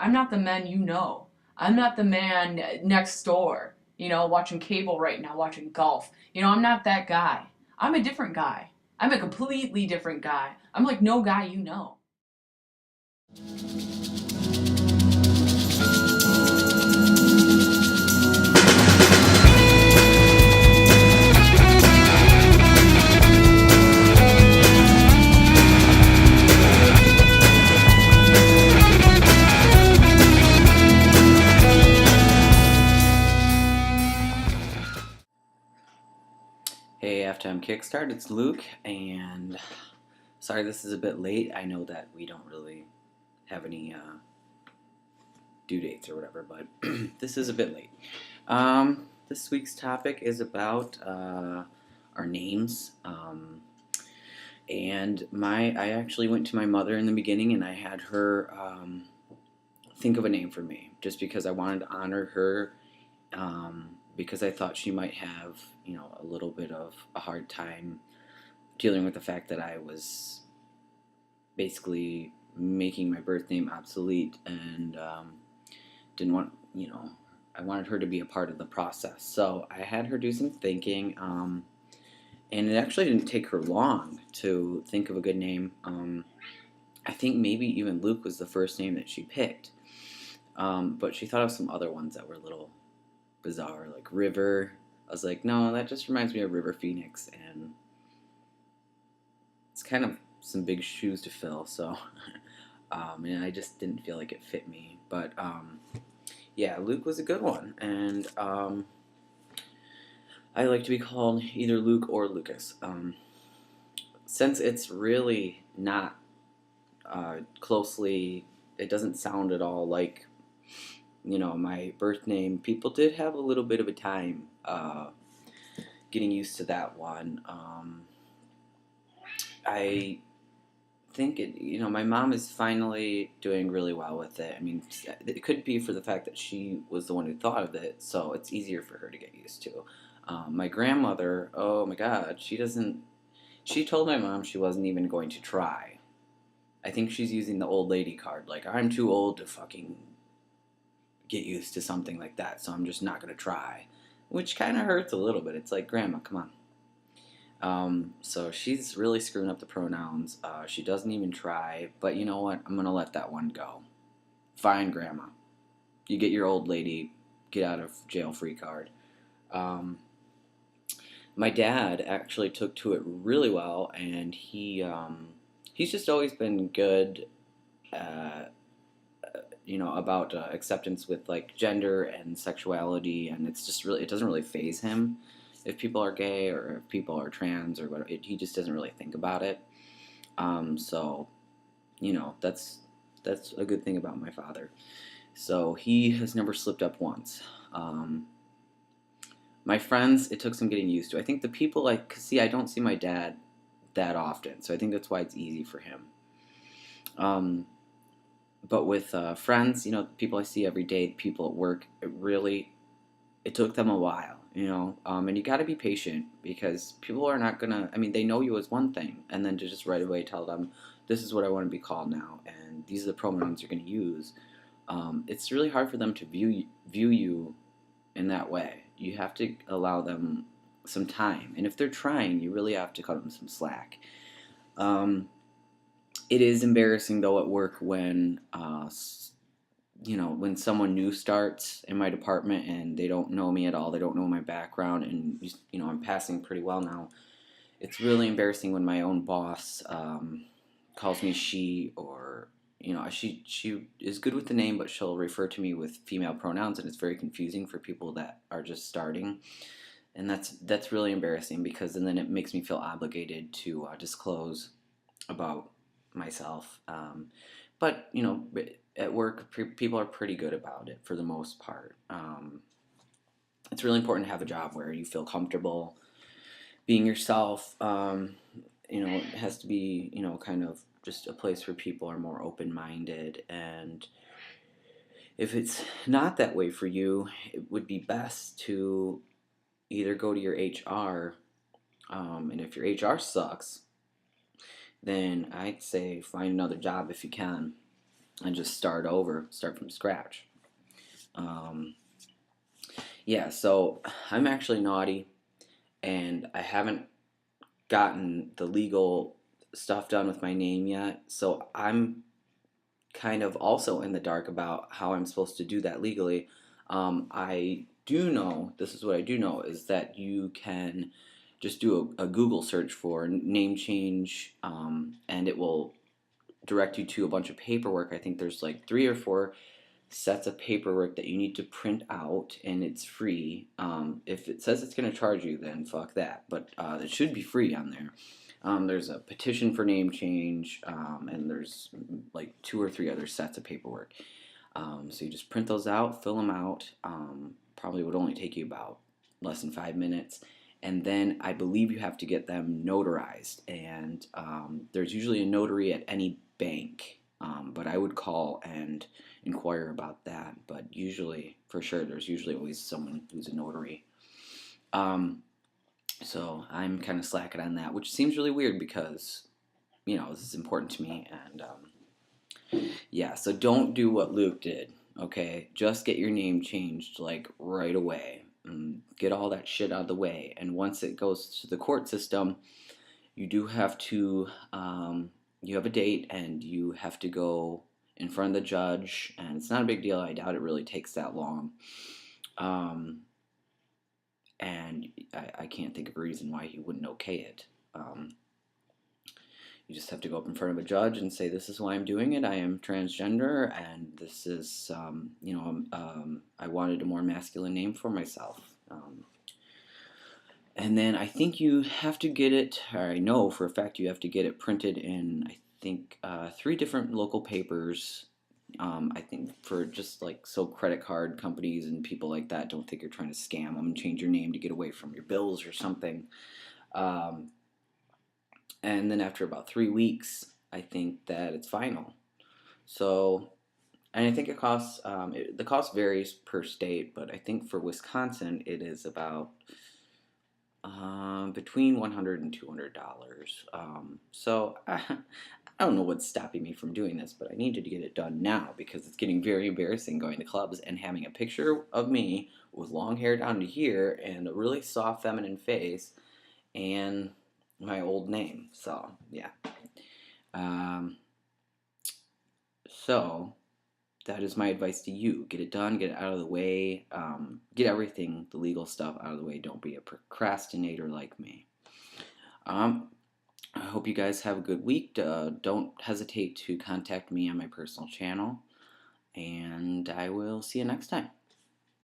I'm not the man you know. I'm not the man next door, watching cable right now, watching golf. I'm not that guy. I'm a different guy. I'm a completely different guy. I'm like no guy you know. Hey, FTMKickstart, it's Luke, and sorry this is a bit late. I know that we don't really have any due dates or whatever, but this is a bit late. This week's topic is about our names, and I actually went to my mother in the beginning, and I had her think of a name for me, just because I wanted to honor her, because I thought she might have, a little bit of a hard time dealing with the fact that I was basically making my birth name obsolete, and didn't want, I wanted her to be a part of the process. So I had her do some thinking, and it actually didn't take her long to think of a good name. I think maybe even Luke was the first name that she picked, but she thought of some other ones that were a little bizarre, like River. I was like, no, that just reminds me of River Phoenix, and it's kind of some big shoes to fill. So, and I just didn't feel like it fit me. But yeah, Luke was a good one, and I like to be called either Luke or Lucas. Since it's really not closely, it doesn't sound at all like my birth name. People did have a little bit of a time getting used to that one. I think my mom is finally doing really well with it. I mean, it could be for the fact that she was the one who thought of it, so it's easier for her to get used to. My grandmother, oh my God, she doesn't. She told my mom she wasn't even going to try. I think she's using the old lady card, like I'm too old to fucking get used to something like that, so I'm just not gonna try, which kind of hurts a little bit. It's like, Grandma, come on. So she's really screwing up the pronouns. She doesn't even try, but you know what? I'm gonna let that one go. Fine, Grandma. You get your old lady get out of jail free card. Um, my dad actually took to it really well, and he's just always been good, uh, about acceptance with like gender and sexuality, and it's just really, it doesn't really phase him if people are gay or if people are trans or whatever. He just doesn't really think about it. So that's a good thing about my father. So he has never slipped up once. My friends, it took some getting used to. I think the people like see, I don't see my dad that often, so I think that's why it's easy for him. Um, but with friends, people I see every day, people at work, it took them a while, and you got to be patient because people are not gonna. I mean, they know you as one thing, and then to just right away tell them, this is what I want to be called now, and these are the pronouns you're going to use. It's really hard for them to view you in that way. You have to allow them some time, and if they're trying, you really have to cut them some slack. Um, it is embarrassing though at work when when someone new starts in my department and they don't know me at all, they don't know my background, and I'm passing pretty well now. It's really embarrassing when my own boss calls me she, or she is good with the name, but she'll refer to me with female pronouns, and it's very confusing for people that are just starting, and that's really embarrassing because and then it makes me feel obligated to disclose about myself. But at work, people are pretty good about it for the most part. It's really important to have a job where you feel comfortable being yourself. It has to be, kind of just a place where people are more open minded. And if it's not that way for you, it would be best to either go to your HR, and if your HR sucks, then I'd say find another job if you can. and just start over, start from scratch. Um, yeah, so I'm actually naughty, and I haven't gotten the legal stuff done with my name yet. So I'm kind of also in the dark about how I'm supposed to do that legally. I do know, this is what I do know, is that you can just do a Google search for name change, and it will direct you to a bunch of paperwork. I think there's like 3 or 4 sets of paperwork that you need to print out, and it's free. If it says it's going to charge you, then fuck that. But it should be free on there. There's a petition for name change, and there's like 2 or 3 other sets of paperwork. So you just print those out, fill them out. Probably would only take you about less than 5 minutes. And then I believe you have to get them notarized. And there's usually a notary at any bank. But I would call and inquire about that. But usually, for sure, there's usually always someone who's a notary. So I'm kind of slacking on that, which seems really weird because, this is important to me. And yeah, so don't do what Luke did, okay? Just get your name changed, like, right away. Get all that shit out of the way. And once it goes to the court system, you do have to, you have a date and you have to go in front of the judge. And it's not a big deal. I doubt it really takes that long. And I can't think of a reason why he wouldn't okay it. You just have to go up in front of a judge and say, this is why I'm doing it. I am transgender, and this is, I wanted a more masculine name for myself. And then I think you have to get it, or I know for a fact you have to get it printed in, I think, 3 different local papers. I think for just like so credit card companies and people like that don't think you're trying to scam them and change your name to get away from your bills or something. And then after about 3 weeks, I think that it's final. So, and I think it costs, the cost varies per state, but I think for Wisconsin it is about between $100 and $200. So I don't know what's stopping me from doing this, but I need to get it done now because it's getting very embarrassing going to clubs and having a picture of me with long hair down to here and a really soft feminine face and my old name. So yeah. So that is my advice to you. Get it done, get it out of the way, get everything, the legal stuff out of the way. Don't be a procrastinator like me. I hope you guys have a good week. Don't hesitate to contact me on my personal channel, and I will see you next time.